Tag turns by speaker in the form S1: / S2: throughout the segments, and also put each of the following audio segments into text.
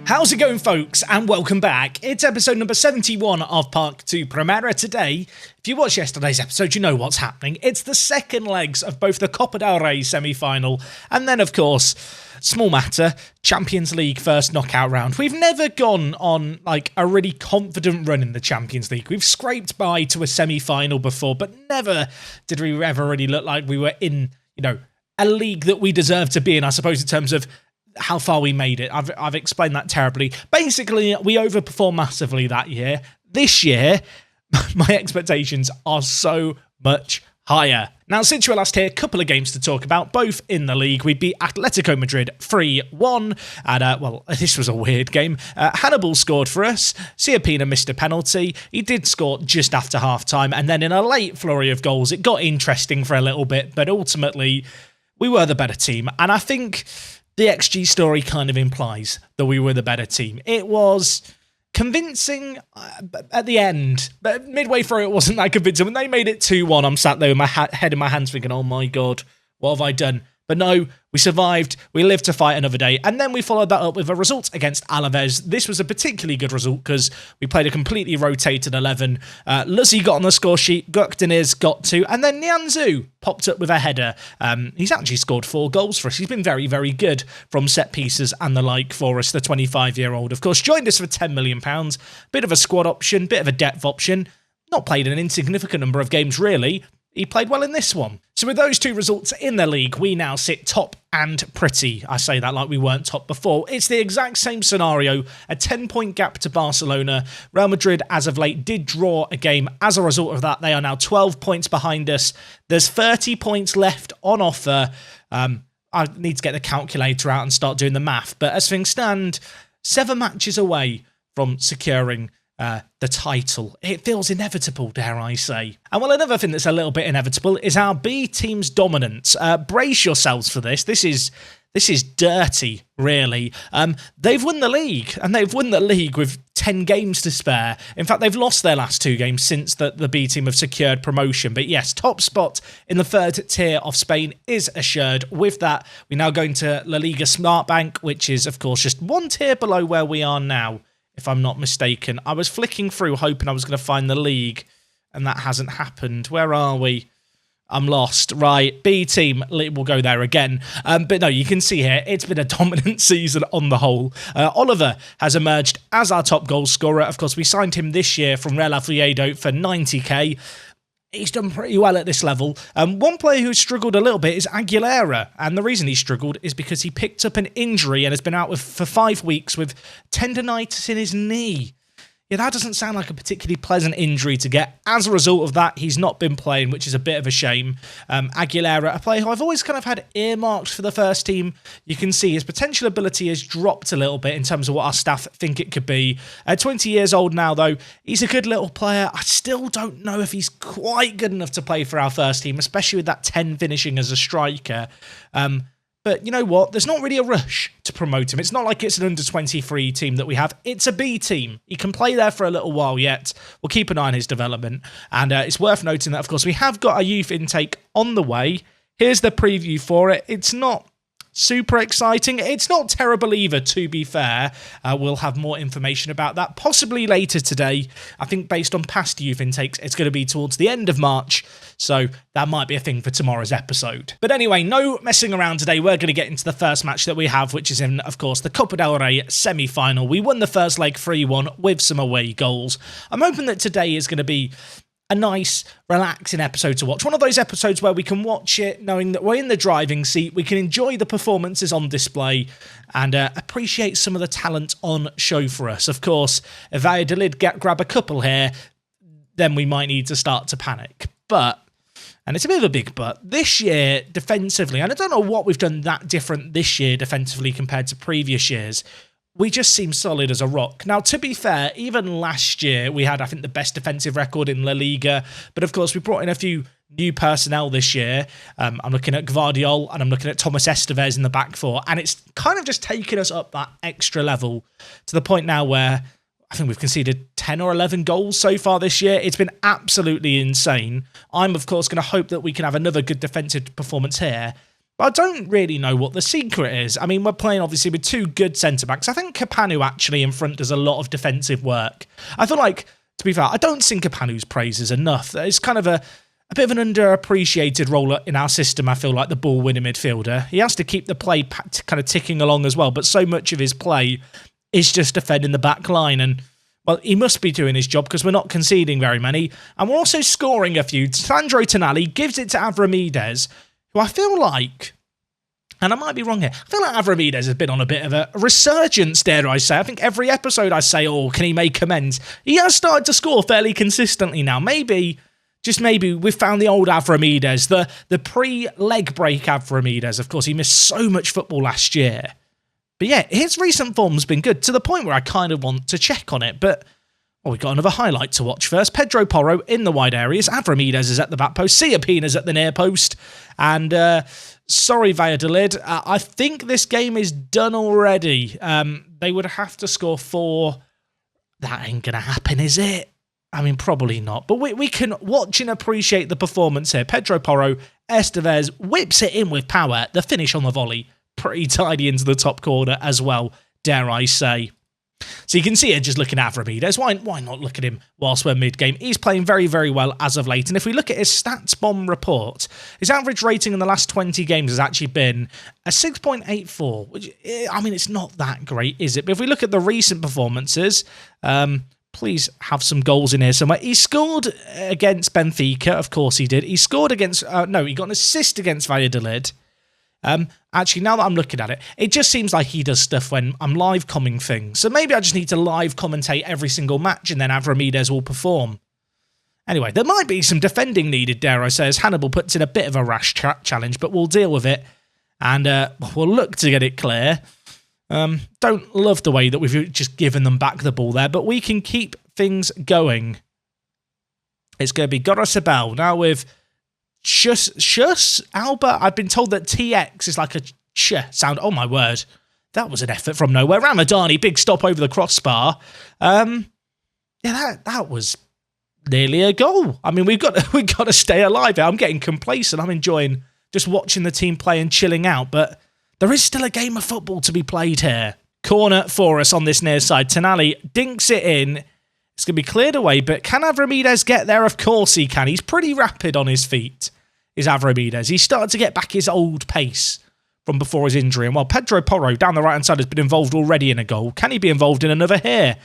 S1: How's it going, folks, and welcome back. It's episode number 71 of Park 2 Primera. Today, if you watched yesterday's episode, you know what's happening. It's the second legs of both the Copa del Rey semi-final and then, of course, small matter, Champions League first knockout round. We've never gone on, like, a really confident run in the Champions League. We've scraped by to a semi-final before, but never did we ever really look like we were in, a league that we deserve to be in, I suppose, in terms of how far we made it. I've explained that terribly. Basically, we overperformed massively that year. This year, my expectations are so much higher. Now, since you were last here, a couple of games to talk about, both in the league. We beat Atletico Madrid 3-1, and, this was a weird game. Hannibal scored for us. Ciapina missed a penalty. He did score just after half-time, and then in a late flurry of goals, it got interesting for a little bit, but ultimately, we were the better team, and I think the XG story kind of implies that we were the better team. It was convincing at the end, but midway through it wasn't that convincing. When they made it 2-1, I'm sat there with my head in my hands thinking, oh my God, what have I done? But no, we survived, we lived to fight another day, and then we followed that up with a result against Alaves. This was a particularly good result because we played a completely rotated 11. Luzzi got on the score sheet, Gökdeniz got 2, and then Nianzou popped up with a header. He's actually scored 4 goals for us. He's been very, very good from set pieces and the like for us, the 25-year-old. Of course, joined us for £10 million. Bit of a squad option, bit of a depth option. Not played an insignificant number of games, really. He played well in this one. So with those 2 results in the league, we now sit top and pretty. I say that like we weren't top before. It's the exact same scenario, a 10-point gap to Barcelona. Real Madrid, as of late, did draw a game. As a result of that, they are now 12 points behind us. There's 30 points left on offer. I need to get the calculator out and start doing the math. But as things stand, 7 matches away from securing the title. It feels inevitable, dare I say. And well, another thing that's a little bit inevitable is our B team's dominance. Brace yourselves for this. This is dirty, really. They've won the league, and they've won the league with 10 games to spare. In fact, they've lost their last 2 games since the B team have secured promotion. But yes, top spot in the 3rd tier of Spain is assured. With that, we now go into La Liga Smart Bank, which is, of course, just 1 tier below where we are now, if I'm not mistaken. I was flicking through hoping I was going to find the league, and that hasn't happened. Where are we? I'm lost. Right, B team, we'll go there again. But no, you can see here, it's been a dominant season on the whole. Oliver has emerged as our top goal scorer. Of course, we signed him this year from Real Oviedo for 90k. He's done pretty well at this level. One player who's struggled a little bit is Aguilera, and the reason he struggled is because he picked up an injury and has been out for 5 weeks with tendinitis in his knee. Yeah, that doesn't sound like a particularly pleasant injury to get. As a result of that, he's not been playing, which is a bit of a shame. Aguilera, a player who I've always kind of had earmarked for the first team. You can see his potential ability has dropped a little bit in terms of what our staff think it could be. 20 years old now, though. He's a good little player. I still don't know if he's quite good enough to play for our first team, especially with that 10 finishing as a striker. But you know what? There's not really a rush to promote him. It's not like it's an under-23 team that we have. It's a B team. He can play there for a little while yet. We'll keep an eye on his development. And it's worth noting that, of course, we have got a youth intake on the way. Here's the preview for it. It's not super exciting. It's not terrible either, to be fair. We'll have more information about that possibly later today. I think based on past youth intakes, it's going to be towards the end of March. So that might be a thing for tomorrow's episode. But anyway, no messing around today. We're going to get into the first match that we have, which is in, of course, the Copa del Rey semi-final. We won the first leg 3-1 with some away goals. I'm hoping that today is going to be a nice, relaxing episode to watch. One of those episodes where we can watch it knowing that we're in the driving seat, we can enjoy the performances on display and appreciate some of the talent on show for us. Of course, if Valladolid grab a couple here, then we might need to start to panic. But, and it's a bit of a big but, this year defensively, and I don't know what we've done that different this year defensively compared to previous years, we just seem solid as a rock. Now, to be fair, even last year, we had, I think, the best defensive record in La Liga. But, of course, we brought in a few new personnel this year. I'm looking at Gvardiol and I'm looking at Thomas Estevez in the back four. And it's kind of just taken us up that extra level to the point now where I think we've conceded 10 or 11 goals so far this year. It's been absolutely insane. I'm, of course, going to hope that we can have another good defensive performance here. But I don't really know what the secret is. I mean, we're playing obviously with two good centre-backs. I think Kapanu actually in front does a lot of defensive work. I feel like, to be fair, I don't sing Kapanu's praises enough. It's kind of a bit of an underappreciated role in our system, I feel like, the ball-winning midfielder. He has to keep the play kind of ticking along as well, but so much of his play is just defending the back line. And, well, he must be doing his job because we're not conceding very many. And we're also scoring a few. Sandro Tonali gives it to Avramidis, who I feel like, and I might be wrong here, I feel like Avramidis has been on a bit of a resurgence, dare I say. I think every episode I say, oh, can he make amends? He has started to score fairly consistently now. Maybe, just maybe, we've found the old Avramidis, the pre-leg break Avramidis. Of course, he missed so much football last year. But yeah, his recent form's been good, to the point where I kind of want to check on it. But, well, we've got another highlight to watch first. Pedro Porro in the wide areas. Avramidis is at the back post. Siapina's at the near post. And, sorry, Valladolid. I think this game is done already. They would have to score 4. That ain't going to happen, is it? I mean, probably not. But we can watch and appreciate the performance here. Pedro Porro, Estevez whips it in with power. The finish on the volley, pretty tidy into the top corner as well, dare I say. So you can see it just looking at Avramidis. Why not look at him whilst we're mid-game? He's playing very, very well as of late. And if we look at his stats bomb report, his average rating in the last 20 games has actually been a 6.84, which, I mean, it's not that great, is it? But if we look at the recent performances, please have some goals in here somewhere. He scored against Benfica, of course he did. He scored against, he got an assist against Valladolid. Actually, now that I'm looking at it, it just seems like he does stuff when I'm live comming things. So maybe I just need to live commentate every single match and then Avramidis will perform. Anyway, there might be some defending needed, dare I say, as Hannibal puts in a bit of a rash challenge, but we'll deal with it and we'll look to get it clear. Don't love the way that we've just given them back the ball there, but we can keep things going. It's going to be Gorosabel now with Shus Alba. I've been told that TX is like a ch sound. Oh my word, that was an effort from nowhere. Ramadani, big stop over the crossbar. Yeah, that was nearly a goal. I mean, we've got to stay alive here. I'm getting complacent. I'm enjoying just watching the team play and chilling out, but there is still a game of football to be played here. Corner for us on this near side. Tonali dinks it in. It's going to be cleared away, but can Avramidis get there? Of course he can. He's pretty rapid on his feet, is Avramidis. He's started to get back his old pace from before his injury. And while Pedro Porro down the right-hand side has been involved already in a goal, can he be involved in another here?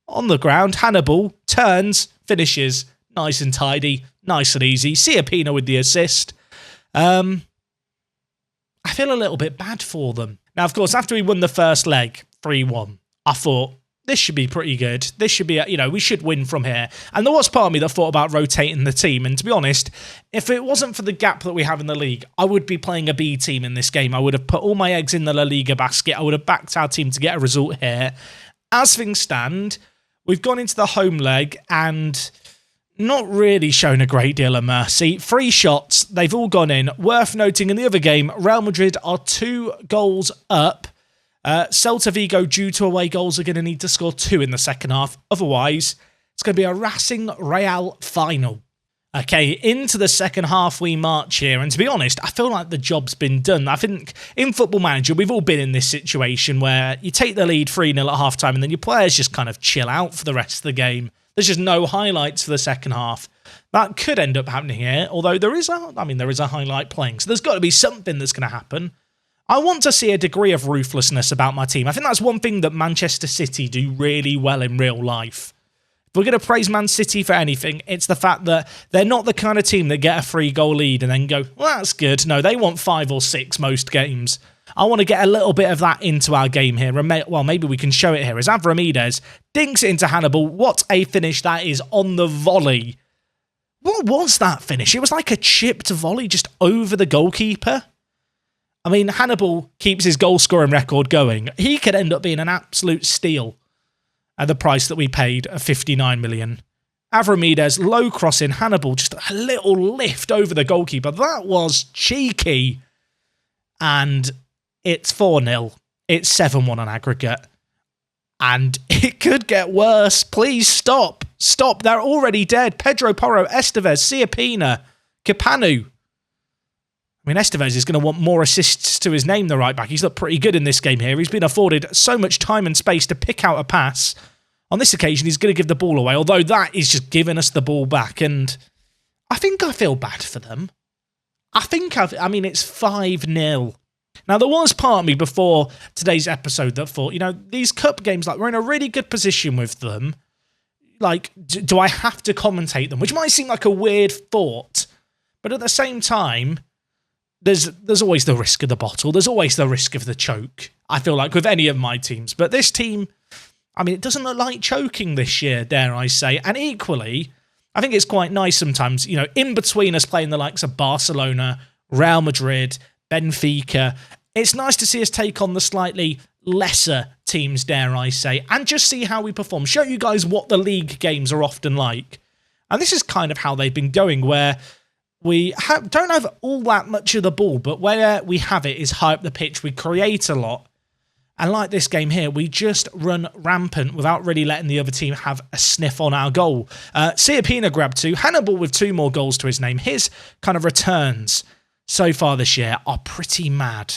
S1: On the ground, Hannibal turns, finishes, nice and tidy, nice and easy. Siapina with the assist. I feel a little bit bad for them. Now, of course, after we won the first leg, 3-1, I thought, this should be pretty good. This should be, we should win from here. And there was part of me that thought about rotating the team. And to be honest, if it wasn't for the gap that we have in the league, I would be playing a B team in this game. I would have put all my eggs in the La Liga basket. I would have backed our team to get a result here. As things stand, we've gone into the home leg and not really shown a great deal of mercy. 3 shots, they've all gone in. Worth noting in the other game, Real Madrid are 2 goals up. Celta Vigo, due to away goals, are going to need to score 2 in the second half. Otherwise, it's going to be a Racing Real final. Okay, into the second half we march here. And to be honest, I feel like the job's been done. I think in Football Manager, we've all been in this situation where you take the lead 3-0 at half-time and then your players just kind of chill out for the rest of the game. There's just no highlights for the second half. That could end up happening here, although there is a highlight playing. So there's got to be something that's going to happen. I want to see a degree of ruthlessness about my team. I think that's one thing that Manchester City do really well in real life. If we're going to praise Man City for anything, it's the fact that they're not the kind of team that get a 3-goal lead and then go, well, that's good. No, they want 5 or 6 most games. I want to get a little bit of that into our game here. Well, maybe we can show it here. As Avramidis dinks it into Hannibal. What a finish that is on the volley. What was that finish? It was like a chipped volley just over the goalkeeper. I mean, Hannibal keeps his goal-scoring record going. He could end up being an absolute steal at the price that we paid of 59 million. Avramidis, low crossing, Hannibal, just a little lift over the goalkeeper. That was cheeky. And it's 4-0. It's 7-1 on aggregate. And it could get worse. Please stop. Stop. They're already dead. Pedro Porro, Estevez, Siapina, Kapanu. I mean, Estevez is going to want more assists to his name, the right back. He's looked pretty good in this game here. He's been afforded so much time and space to pick out a pass. On this occasion, he's going to give the ball away, although that is just giving us the ball back. And I think I feel bad for them. I mean, it's 5-0. Now, there was part of me before today's episode that thought, these cup games, like, we're in a really good position with them. Like, do I have to commentate them? Which might seem like a weird thought. But at the same time, there's always the risk of the bottle. There's always the risk of the choke, I feel like, with any of my teams. But this team, I mean, it doesn't look like choking this year, dare I say. And equally, I think it's quite nice sometimes, in between us playing the likes of Barcelona, Real Madrid, Benfica, it's nice to see us take on the slightly lesser teams, dare I say, and just see how we perform. Show you guys what the league games are often like. And this is kind of how they've been going, where we don't have all that much of the ball, but where we have it is high up the pitch. We create a lot. And like this game here, we just run rampant without really letting the other team have a sniff on our goal. Siapina grabbed 2. Hannibal with 2 more goals to his name. His kind of returns so far this year are pretty mad,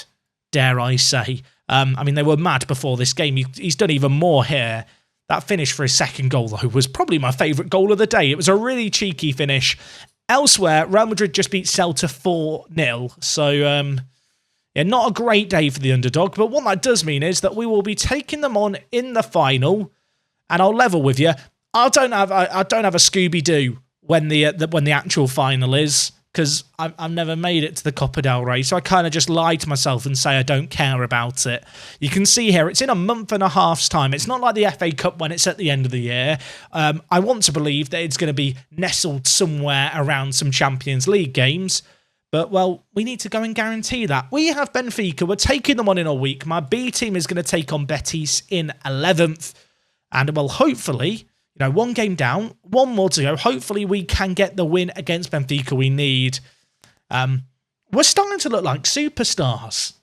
S1: dare I say. I mean, they were mad before this game. He's done even more here. That finish for his second goal, though, was probably my favourite goal of the day. It was a really cheeky finish. Elsewhere, Real Madrid just beat Celta 4-0. So, yeah, not a great day for the underdog. But what that does mean is that we will be taking them on in the final. And I'll level with you. I don't have a Scooby-Doo when the actual final is, because I've never made it to the Copa del Rey, so I kind of just lie to myself and say I don't care about it. You can see here, it's in a month and a half's time. It's not like the FA Cup when it's at the end of the year. I want to believe that it's going to be nestled somewhere around some Champions League games, but, well, we need to go and guarantee that. We have Benfica. We're taking them on in a week. My B team is going to take on Betis in 11th, and, well, hopefully, one game down, one more to go. Hopefully we can get the win against Benfica we need. We're starting to look like superstars.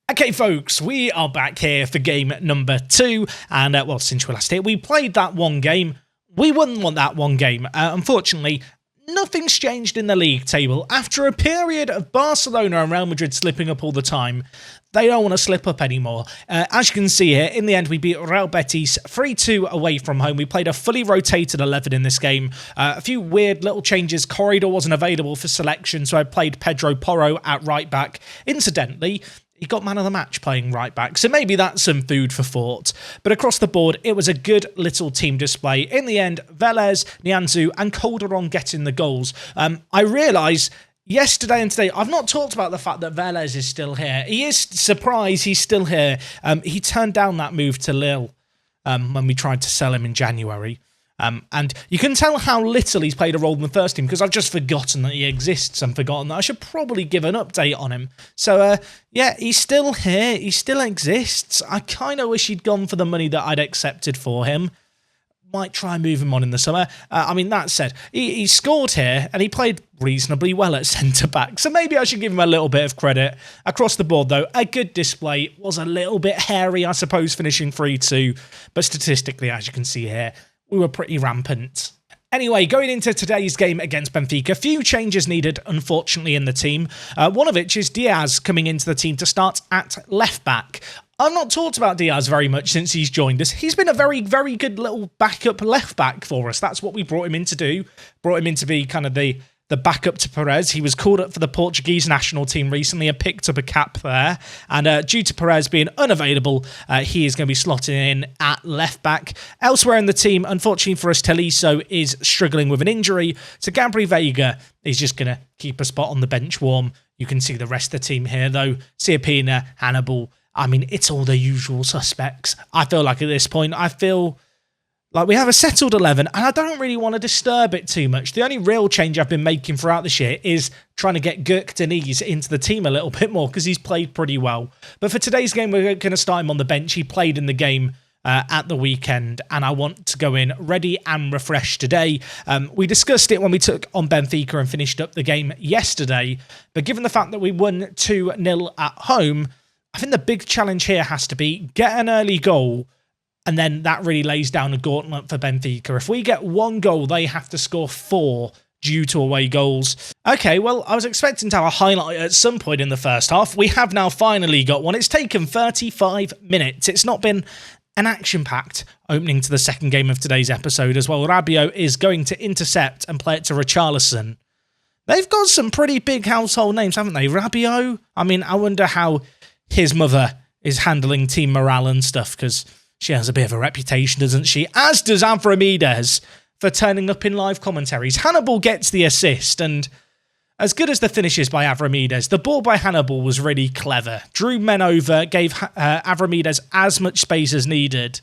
S1: Okay, folks, we are back here for game number 2. And, well, since we last here, we played that one game. We wouldn't want that one game. Unfortunately, nothing's changed in the league table. After a period of Barcelona and Real Madrid slipping up all the time, they don't want to slip up anymore. As you can see here, in the end, we beat Real Betis 3-2 away from home. We played a fully rotated 11 in this game. A few weird little changes. Corridor wasn't available for selection, so I played Pedro Porro at right back. Incidentally, he got man of the match playing right back, so maybe that's some food for thought. But across the board, it was a good little team display. In the end, Velez, Nianzou and Calderon getting the goals. I realise yesterday and today, I've not talked about the fact that Velez is still here. He is surprised he's still here. He turned down that move to Lille when we tried to sell him in January. And you can tell how little he's played a role in the first team because I've just forgotten that he exists and forgotten that I should probably give an update on him. So, yeah, he's still here. He still exists. I kind of wish he'd gone for the money that I'd accepted for him. Might try and move him on in the summer. I mean, that said, he scored here and he played reasonably well at centre-back. So maybe I should give him a little bit of credit. Across the board, though, a good display. Was a little bit hairy, I suppose, finishing 3-2. But statistically, as you can see here, we were pretty rampant. Anyway, going into today's game against Benfica, a few changes needed, unfortunately, in the team. One of which is Diaz coming into the team to start at left-back. I've not talked about Diaz very much since he's joined us. He's been a very, very good little backup left-back for us. That's what we brought him in to do. Brought him in to be kind of the backup to Perez. He was called up for the Portuguese national team recently and picked up a cap there. And due to Perez being unavailable, he is going to be slotting in at left-back. Elsewhere in the team, unfortunately for us, Teliso is struggling with an injury. So Gabri Veiga is just going to keep a spot on the bench warm. You can see the rest of the team here, though. Siapina, Hannibal. I mean, it's all the usual suspects. I feel like at this point, like we have a settled 11 and I don't really want to disturb it too much. The only real change I've been making throughout this year is trying to get Gurk Deniz into the team a little bit more because he's played pretty well. But for today's game, we're going to start him on the bench. He played in the game at the weekend and I want to go in ready and refreshed today. We discussed it when we took on Benfica and finished up the game yesterday. But given the fact that we won 2-0 at home, I think the big challenge here has to be get an early goal. And then that really lays down a gauntlet for Benfica. If we get one goal, they have to score 4 due to away goals. Okay, well, I was expecting to have a highlight at some point in the first half. We have now finally got one. It's taken 35 minutes. It's not been an action-packed opening to the second game of today's episode as well. Rabiot is going to intercept and play it to Richarlison. They've got some pretty big household names, haven't they? Rabiot? I mean, I wonder how his mother is handling team morale and stuff, because she has a bit of a reputation, doesn't she? As does Avramidis for turning up in live commentaries. Hannibal gets the assist, and as good as the finish is by Avramidis, the ball by Hannibal was really clever. Drew men over, gave Avramidis as much space as needed.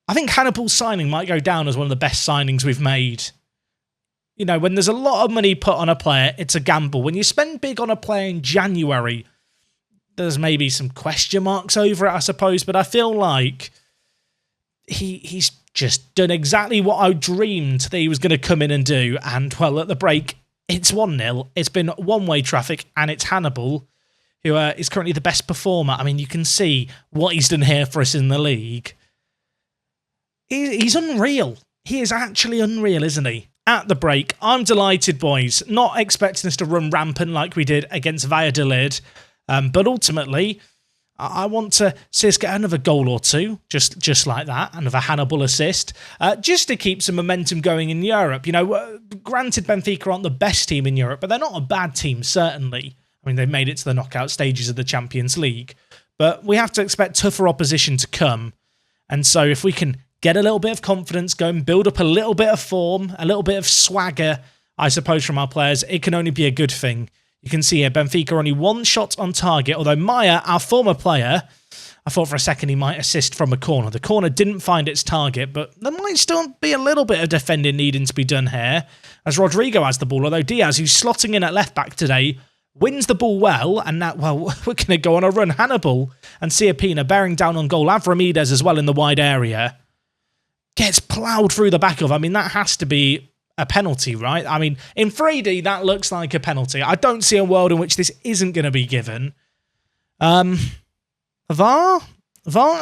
S1: I think Hannibal's signing might go down as one of the best signings we've made. You know, when there's a lot of money put on a player, it's a gamble. When you spend big on a player in January, there's maybe some question marks over it, I suppose, but I feel like he's just done exactly what I dreamed that he was going to come in and do, and, well, at the break, it's 1-0. It's been one-way traffic, and it's Hannibal, who is currently the best performer. I mean, you can see what he's done here for us in the league. He's unreal. He is actually unreal, isn't he? At the break, I'm delighted, boys. Not expecting us to run rampant like we did against Valladolid, but ultimately, I want to see us get another goal or two, just like that, another Hannibal assist, just to keep some momentum going in Europe. You know, granted, Benfica aren't the best team in Europe, but they're not a bad team, certainly. I mean, they've made it to the knockout stages of the Champions League, but we have to expect tougher opposition to come. And so if we can get a little bit of confidence going, build up a little bit of form, a little bit of swagger, I suppose, from our players, it can only be a good thing. You can see here, Benfica only one shot on target, although Maya, our former player, I thought for a second he might assist from a corner. The corner didn't find its target, but there might still be a little bit of defending needing to be done here, as Rodrigo has the ball, although Diaz, who's slotting in at left-back today, wins the ball well, and now, well, we're going to go on a run. Hannibal and Siapina bearing down on goal. Avramidis as well in the wide area. Gets ploughed through the back of. I mean, that has to be a penalty, right? I mean, in 3D, that looks like a penalty. I don't see a world in which this isn't going to be given. VAR,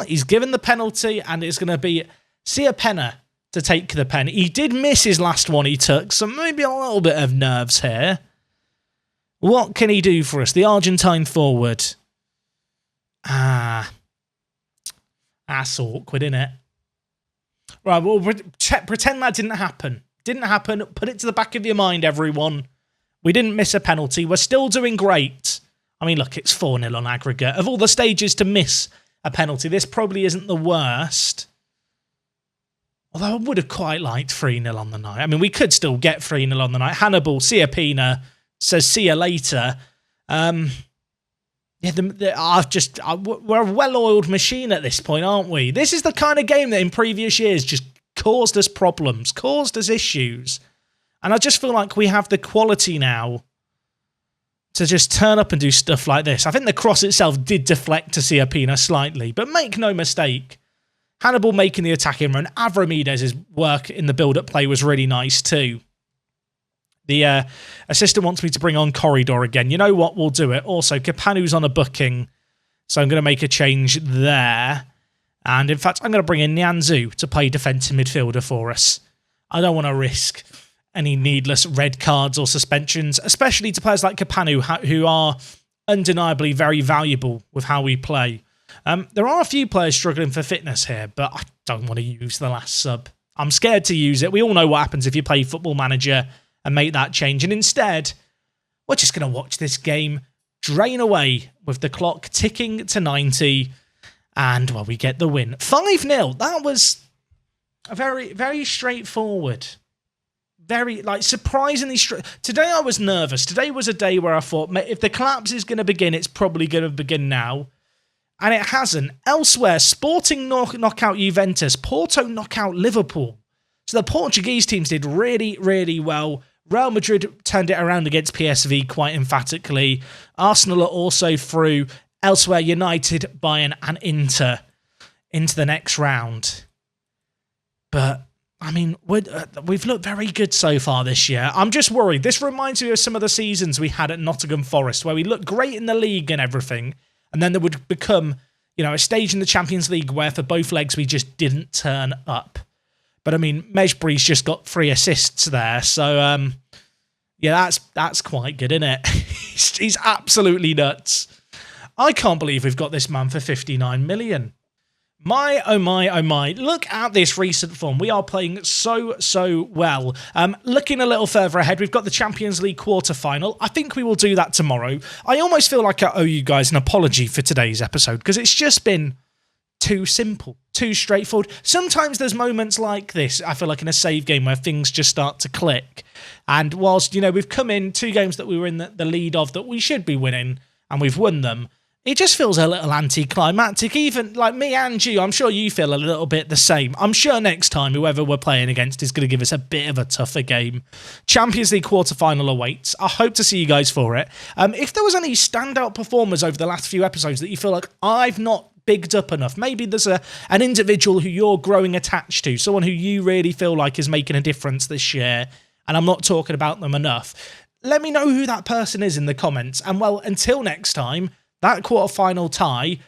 S1: he's given the penalty, and it's going to be Siapina to take the pen. He did miss his last one he took, so maybe a little bit of nerves here. What can he do for us? The Argentine forward. That's awkward, isn't it? Right, well, pretend that didn't happen. Didn't happen. Put it to the back of your mind, everyone. We didn't miss a penalty. We're still doing great. I mean, look, it's 4-0 on aggregate. Of all the stages to miss a penalty, this probably isn't the worst. Although I would have quite liked 3-0 on the night. I mean, we could still get 3-0 on the night. Hannibal, Siapina says, see you later. Yeah, we're a well-oiled machine at this point, aren't we? This is the kind of game that in previous years just caused us problems, caused us issues. And I just feel like we have the quality now to just turn up and do stuff like this. I think the cross itself did deflect to Siapina slightly, but make no mistake, Hannibal making the attacking run, Avramidis' work in the build-up play was really nice too. The assistant wants me to bring on Corridor again. You know what? We'll do it. Also, Kapanu's on a booking, so I'm going to make a change there. And in fact, I'm going to bring in Nyanzu to play defensive midfielder for us. I don't want to risk any needless red cards or suspensions, especially to players like Kapanu, who are undeniably very valuable with how we play. There are a few players struggling for fitness here, but I don't want to use the last sub. I'm scared to use it. We all know what happens if you play Football Manager and make that change. And instead, we're just going to watch this game drain away with the clock ticking to 90. And, well, we get the win. 5-0. That was a very, very straightforward. Very, surprisingly straight. Today I was nervous. Today was a day where I thought, if the collapse is going to begin, it's probably going to begin now. And it hasn't. Elsewhere, Sporting knock out Juventus. Porto knock out Liverpool. So the Portuguese teams did really, really well. Real Madrid turned it around against PSV quite emphatically. Arsenal are also through. Elsewhere, United, Bayern and Inter into the next round. But, I mean, we've looked very good so far this year. I'm just worried. This reminds me of some of the seasons we had at Nottingham Forest, where we looked great in the league and everything, and then there would become, a stage in the Champions League where for both legs we just didn't turn up. But, I mean, Mejbri's just got 3 assists there, so Yeah, that's quite good, isn't it? He's absolutely nuts. I can't believe we've got this man for 59 million. My, oh my, oh my. Look at this recent form. We are playing so well. Looking a little further ahead, we've got the Champions League quarter-final. I think we will do that tomorrow. I almost feel like I owe you guys an apology for today's episode because it's just been too simple, too straightforward. Sometimes there's moments like this, I feel like in a save game, where things just start to click. And whilst, we've come in 2 games that we were in the lead of that we should be winning, and we've won them, it just feels a little anticlimactic. Even like me and you, I'm sure you feel a little bit the same. I'm sure next time whoever we're playing against is going to give us a bit of a tougher game. Champions League quarter-final awaits. I hope to see you guys for it. If there was any standout performers over the last few episodes that you feel like I've not bigged up enough, maybe there's an individual who you're growing attached to, someone who you really feel like is making a difference this year, and I'm not talking about them enough, let me know who that person is in the comments. And well, until next time, that quarter-final tie,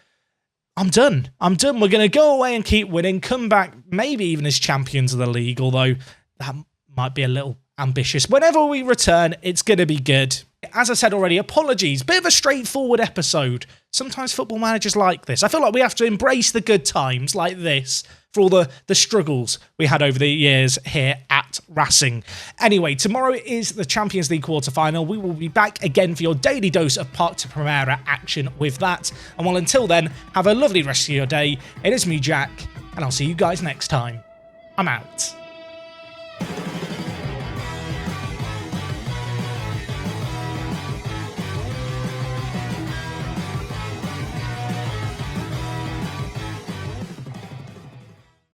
S1: I'm done. We're going to go away and keep winning, come back maybe even as champions of the league, although that might be a little ambitious. Whenever we return, it's going to be good. As I said already, apologies. Bit of a straightforward episode. Sometimes football managers like this. I feel like we have to embrace the good times like this for all the struggles we had over the years here at Racing. Anyway, tomorrow is the Champions League quarter-final. We will be back again for your daily dose of Park to Primera action with that. And well, until then, have a lovely rest of your day. It is me, Jack, and I'll see you guys next time. I'm out.